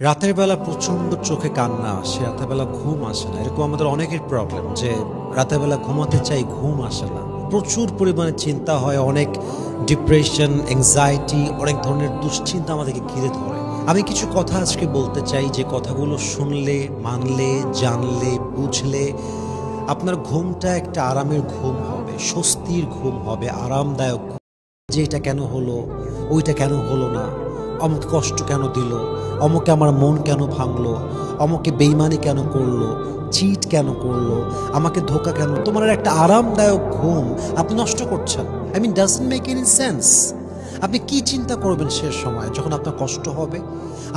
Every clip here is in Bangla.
রাতের বেলা প্রচণ্ড চোখে কান্না আসে, রাতের বেলা ঘুম আসে না। এরকম আমাদের অনেকের প্রবলেম যে রাতের বেলা ঘুমাতে চাই, ঘুম আসে না। প্রচুর পরিমাণে চিন্তা হয়, অনেক ডিপ্রেশন, অ্যাংজাইটি, অনেক ধরনের দুশ্চিন্তা আমাদেরকে ঘিরে ধরে। আমি কিছু কথা আজকে বলতে চাই যে কথাগুলো শুনলে, মানলে, জানলে, বুঝলে আপনার ঘুমটা একটা আরামের ঘুম হবে, স্বস্তির ঘুম হবে, আরামদায়ক ঘুম। যে এটা কেন হলো, ওইটা কেন হলো না, অমুকে কষ্ট কেন দিল, অমুকে আমার মন কেন ভাঙলো, অমুকে বেইমানি কেন করলো, চিট কেন করলো, আমাকে ধোকা কেন। তোমার একটা আরামদায়ক ঘুম আপনি নষ্ট করছেন। I mean doesn't make any sense. আপনি কি চিন্তা করবেন সে সময় যখন আপনার কষ্ট হবে?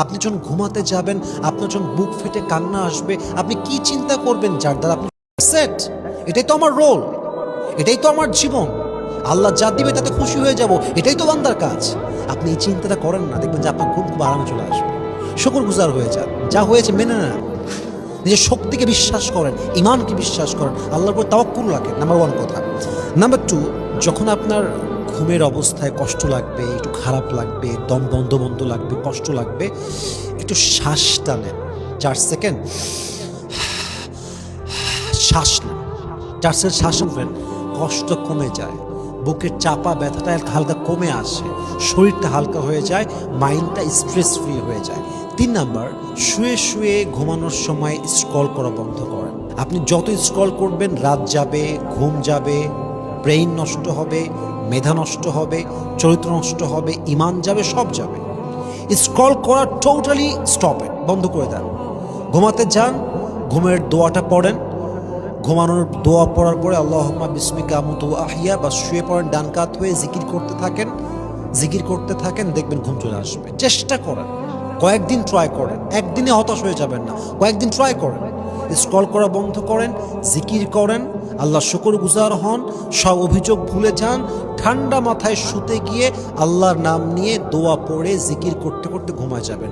আপনি যখন ঘুমাতে যাবেন, আপনার যখন বুক ফেটে কান্না আসবে, আপনি কি চিন্তা করবেন যার দ্বারা আপনি সেট? এটাই তো আমার রোল, এটাই তো আমার জীবন, আল্লাহ যা দিবে তাতে খুশি হয়ে যাব, এটাই তো বান্দার কাজ। আপনি এই চিন্তাটা করেন না, দেখবেন যে আপনার খুব খুব আরামে চলে আসবে। শুকরগুজার হয়ে যান, যা হয়েছে মেনে নেন, নিজের শক্তিকে বিশ্বাস করেন, ইমানকে বিশ্বাস করেন, আল্লাহর উপর তাওয়াক্কুল রাখেন। নাম্বার ওয়ান কথা। নাম্বার টু, যখন আপনার ঘুমের অবস্থায় কষ্ট লাগবে, একটু খারাপ লাগবে, দম বন্ধ বন্ধ লাগবে, কষ্ট লাগবে, একটু শ্বাস টানেন 4 সেকেন্ড, শ্বাস নেন। 4 সেকেন্ড শ্বাস নেবেন, কষ্ট কমে যায়, বুকের চাপা ব্যথাটা হালকা কমে আসে, শরীরটা হালকা হয়ে যায়, মাইন্ডটা স্ট্রেস ফ্রি হয়ে যায়। 3 নাম্বার, শুয়ে শুয়ে ঘুমানোর সময় স্ক্রল করা বন্ধ করেন। আপনি যত স্ক্রল করবেন রাত যাবে, ঘুম যাবে, ব্রেইন নষ্ট হবে, মেধা নষ্ট হবে, চরিত্র নষ্ট হবে, ইমান যাবে, সব যাবে। স্ক্রল করা টোটালি স্টপ ইট, বন্ধ করে দেন। ঘুমাতে যান, ঘুমের দোয়াটা পড়েন। ঘুমানোর দোয়া পড়ার পরে আল্লাহুম্মা বিসমিকা আমুতু ওয়া আহিয়া, বা শুয়ে পড়েন ডান কাত হয়ে, জিকির করতে থাকেন, জিকির করতে থাকেন, দেখবেন ঘুম চলে আসবে। চেষ্টা করেন, কয়েকদিন ট্রাই করেন, একদিনে হতাশ হয়ে যাবেন না, কয়েকদিন ট্রাই করেন। স্ক্রল করা বন্ধ করেন, জিকির করেন, আল্লাহ শুকরগুজার হন, সব অভিযোগ ভুলে যান, ঠান্ডা মাথায় শুতে গিয়ে আল্লাহর নাম নিয়ে দোয়া পড়ে জিকির করতে করতে ঘুমায় যাবেন।